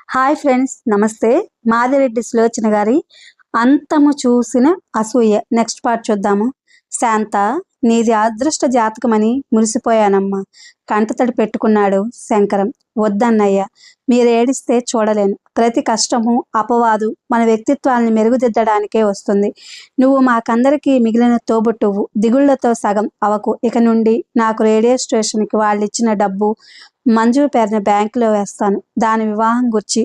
Hi friends, నమస్తే. మాదిరెడ్డి సులోచన గారి అంతము చూసిన అసూయ నెక్స్ట్ పార్ట్ చూద్దాము. శాంత, నీది అదృష్ట జాతకమని మురిసిపోయానమ్మా. కంటతడి పెట్టుకున్నాడు శంకరం. వద్దన్నయ్య, మీరు ఏడిస్తే చూడలేను. ప్రతి కష్టము అపవాదు మన వ్యక్తిత్వాన్ని మెరుగుదిద్దడానికే వస్తుంది. నువ్వు మాకందరికీ మిగిలిన తోబుట్టువు. దిగుళ్లతో సగం అవకు. ఇక నుండి నాకు రేడియో స్టేషన్కి వాళ్ళు ఇచ్చిన డబ్బు మంజు పేరున బ్యాంకులో వేస్తాను. దాని వివాహం గురించి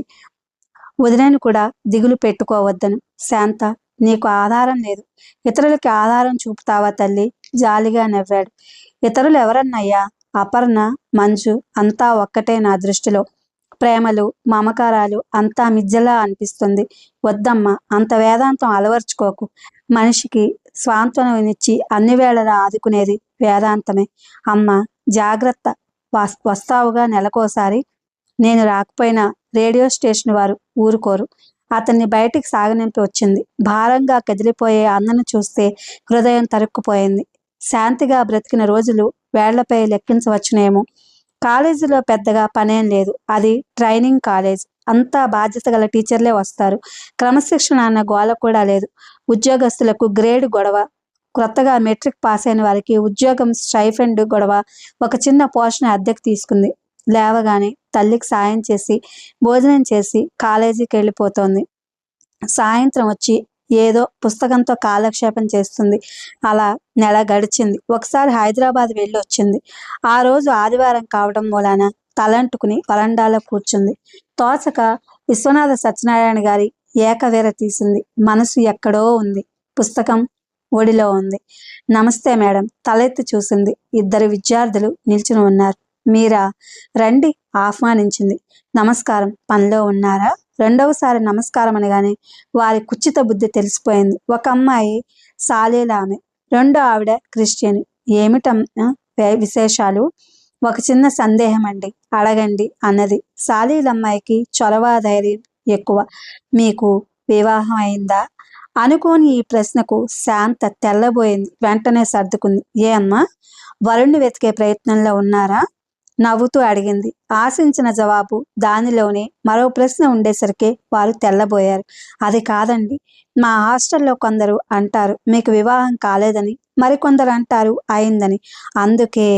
వదిలేను కూడా దిగులు పెట్టుకోవద్దను. శాంత, నీకు ఆధారం లేదు, ఇతరులకి ఆధారం చూపుతావా తల్లి? జాలిగా నవ్వాడు. ఇతరులు ఎవరన్నయ్యా? అపర్ణ, మంజు అంతా ఒక్కటే నా దృష్టిలో. ప్రేమలు, మమకారాలు అంతా మిజ్జలా అనిపిస్తుంది. వద్దమ్మా, అంత వేదాంతం అలవర్చుకోకు. మనిషికి స్వాంతననిచ్చి అన్ని వేళలా ఆదుకునేది వేదాంతమే. అమ్మ, జాగ్రత్త. వస్తావుగా నెలకోసారి? నేను రాకపోయినా రేడియో స్టేషన్ వారు ఊరుకోరు. అతన్ని బయటికి సాగనింపి వచ్చింది. భారంగా కదిలిపోయే అన్నను చూస్తే హృదయం తరుక్కుపోయింది. శాంతిగా బ్రతికిన రోజులు వేళ్లపై లెక్కించవచ్చునేమో. కాలేజీలో పెద్దగా పనేం లేదు. అది ట్రైనింగ్ కాలేజ్. అంతా బాధ్యత గల టీచర్లే వస్తారు. క్రమశిక్షణ అన్న గోల కూడా లేదు. ఉద్యోగస్తులకు గ్రేడ్ గొడవ, కొత్తగా మెట్రిక్ పాస్ అయిన వారికి ఉద్యోగం స్టైఫండ్ గొడవ. ఒక చిన్న పోర్షన్ అద్దెకు తీసుకుంది. లేవగానే తల్లికి సాయం చేసి భోజనం చేసి కాలేజీకి వెళ్ళిపోతోంది. సాయంత్రం వచ్చి ఏదో పుస్తకంతో కాలక్షేపం చేస్తుంది. అలా నెల గడిచింది. ఒకసారి హైదరాబాద్ వెళ్ళి వచ్చింది. ఆ రోజు ఆదివారం కావడం మూలాన తలంటుకుని వరండాలో కూర్చుంది. తోచక విశ్వనాథ సత్యనారాయణ గారి ఏకవీర తీసింది. మనసు ఎక్కడో ఉంది. పుస్తకం ఒడిలో ఉంది. నమస్తే మేడం. తలెత్తి చూసింది. ఇద్దరు విద్యార్థులు నిల్చుని ఉన్నారు. మీరా? రండి ఆహ్వానించింది. నమస్కారం. పనిలో ఉన్నారా? రెండవసారి నమస్కారం అనగానే వారి కుచిత బుద్ధి తెలిసిపోయింది. ఒక అమ్మాయి సాలేలామె, రెండో ఆవిడ క్రిస్టియన్. ఏమిటమ్మా విశేషాలు? ఒక చిన్న సందేహం అండి, అడగండి అన్నది. సాలీలమ్మాయికి చొరవ ధైర్యం ఎక్కువ. మీకు వివాహం అయిందా? అనుకోని ఈ ప్రశ్నకు శాంత తెల్లబోయింది. వెంటనే సర్దుకుంది. ఏ అమ్మా, వరుణ్ణి వెతికే ప్రయత్నంలో ఉన్నారా? నవ్వుతూ అడిగింది. ఆశించిన జవాబు దానిలోనే మరో ప్రశ్న ఉండేసరికి వారు తెల్లబోయారు. అది కాదండి, మా హాస్టల్లో కొందరు అంటారు మీకు వివాహం కాలేదని, మరికొందరు అంటారు అయిందని. అందుకే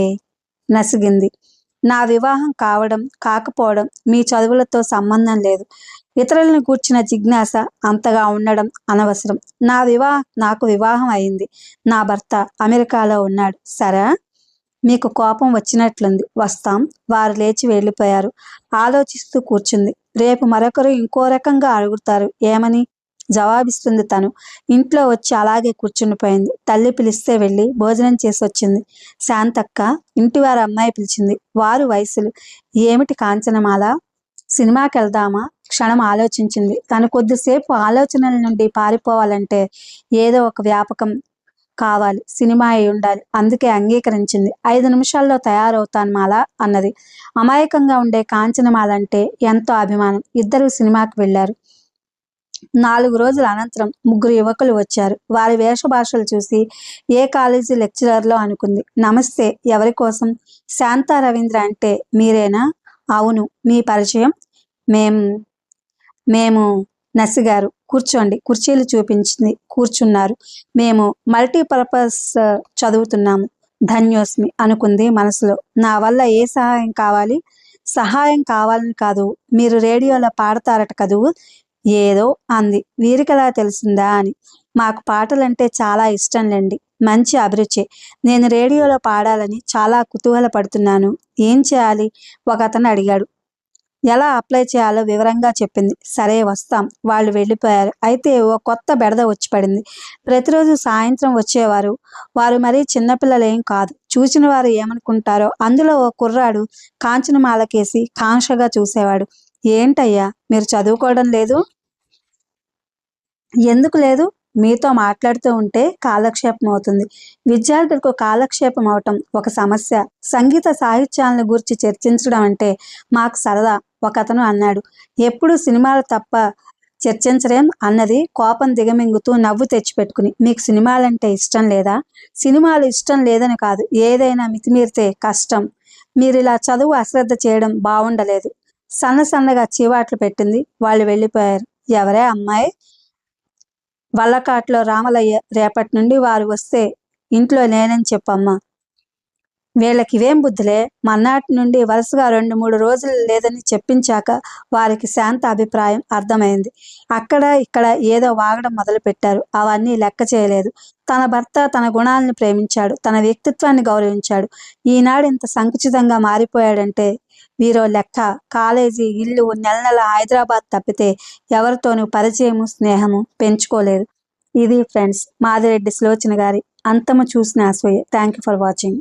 నసిగింది. నా వివాహం కావడం కాకపోవడం మీ చదువులతో సంబంధం లేదు. ఇతరులను కూర్చిన జిజ్ఞాస అంతగా ఉండడం అనవసరం. నాకు వివాహం అయింది. నా భర్త అమెరికాలో ఉన్నాడు. సరే, మీకు కోపం వచ్చినట్లుంది. వస్తాం. వారు లేచి వెళ్ళిపోయారు. ఆలోచిస్తూ కూర్చుంది. రేపు మరొకరు ఇంకో రకంగా అడుగుతారు. ఏమని జవాబిస్తుంది తను? ఇంట్లో వచ్చి అలాగే కూర్చుండిపోయింది. తల్లి పిలిస్తే వెళ్ళి భోజనం చేసి వచ్చింది. శాంతక్క, ఇంటివారు అమ్మాయి పిలిచింది. వారు వయసులు. ఏమిటి కాంచనమాల, సినిమాకి వెళ్దామా? క్షణం ఆలోచించింది. తను కొద్దిసేపు ఆలోచనల నుండి పారిపోవాలంటే ఏదో ఒక వ్యాపకం కావాలి. సినిమా అయి ఉండాలి. అందుకే అంగీకరించింది. 5 నిమిషాల్లో తయారవుతాను మాల అన్నది. అమాయకంగా ఉండే కాంచనమాలంటే ఎంతో అభిమానం. ఇద్దరు సినిమాకి వెళ్ళారు. 4 రోజుల అనంతరం 3 యువకులు వచ్చారు. వారి వేషభాషలు చూసి ఏ కాలేజీ లెక్చరర్లో అనుకుంది. నమస్తే. ఎవరి కోసం? శాంతా రవీంద్ర అంటే మీరేనా? అవును. మీ పరిచయం? మేము నసిగారు. కూర్చోండి. కుర్చీలు చూపించింది. కూర్చున్నారు. మేము మల్టీపర్పస్ చదువుతున్నాము. ధన్యోస్మి అనుకుంది మనసులో. నా వల్ల ఏ సహాయం కావాలి? సహాయం కావాలని కాదు, మీరు రేడియోలో పాడతారట కదూ? ఏదో అంది. వీరికెలా తెలిసిందా అని. మాకు పాటలంటే చాలా ఇష్టంలేండి. మంచి అభిరుచి. నేను రేడియోలో పాడాలని చాలా కుతూహల పడుతున్నాను. ఏం చేయాలి? ఒక అతను అడిగాడు. ఎలా అప్లై చేయాలో వివరంగా చెప్పింది. సరే, వస్తాం. వాళ్ళు వెళ్ళిపోయారు. అయితే ఓ కొత్త బెడద వచ్చి పడింది. ప్రతిరోజు సాయంత్రం వచ్చేవారు. వారు మరీ చిన్నపిల్లలేం కాదు. చూసిన వారు ఏమనుకుంటారో. అందులో ఓ కుర్రాడు కాంచనమాలకేసి కాంక్షగా చూసేవాడు. ఏంటయ్యా, మీరు చదువుకోవడం లేదు? ఎందుకు లేదు? మీతో మాట్లాడుతూ ఉంటే కాలక్షేపం అవుతుంది. విద్యార్థులకు కాలక్షేపం అవటం ఒక సమస్య. సంగీత సాహిత్యాలను గురించి చర్చించడం అంటే మాకు సరదా. ఒక అతను అన్నాడు. ఎప్పుడు సినిమాలు తప్ప చర్చించరేం అన్నది కోపం దిగమింగుతూ నవ్వు తెచ్చిపెట్టుకుని. మీకు సినిమాలంటే ఇష్టం లేదా? సినిమాలు ఇష్టం లేదని కాదు, ఏదైనా మితిమీరితే కష్టం. మీరు ఇలా చదువు అశ్రద్ధ చేయడం బాగుండలేదు. సన్నగా చీవాట్లు పెట్టింది. వాళ్ళు వెళ్ళిపోయారు. ఎవరే అమ్మాయి? వల్లకాట్లో రామలయ్య. రేపటి నుండి వారు వస్తే ఇంట్లో నేనని చెప్పమ్మా. వీళ్ళకి ఇవేం బుద్ధులే. మర్నాటి నుండి వరుసగా 2-3 రోజులు లేదని చెప్పించాక వారికి శాంత అభిప్రాయం అర్థమైంది. అక్కడ ఇక్కడ ఏదో వాగడం మొదలుపెట్టారు. అవన్నీ లెక్క చేయలేదు. తన భర్త తన గుణాలను ప్రేమించాడు, తన వ్యక్తిత్వాన్ని గౌరవించాడు. ఈనాడు ఇంత సంకుచితంగా మారిపోయాడంటే వీరో లెక్క. కాలేజీ, ఇల్లు, నెల హైదరాబాద్ తప్పితే ఎవరితోనూ పరిచయము, స్నేహము పెంచుకోలేదు. ఇది ఫ్రెండ్స్ మాదిరెడ్డి సులోచన గారి అంతము చూసిన అసూయ. Thank you for watching.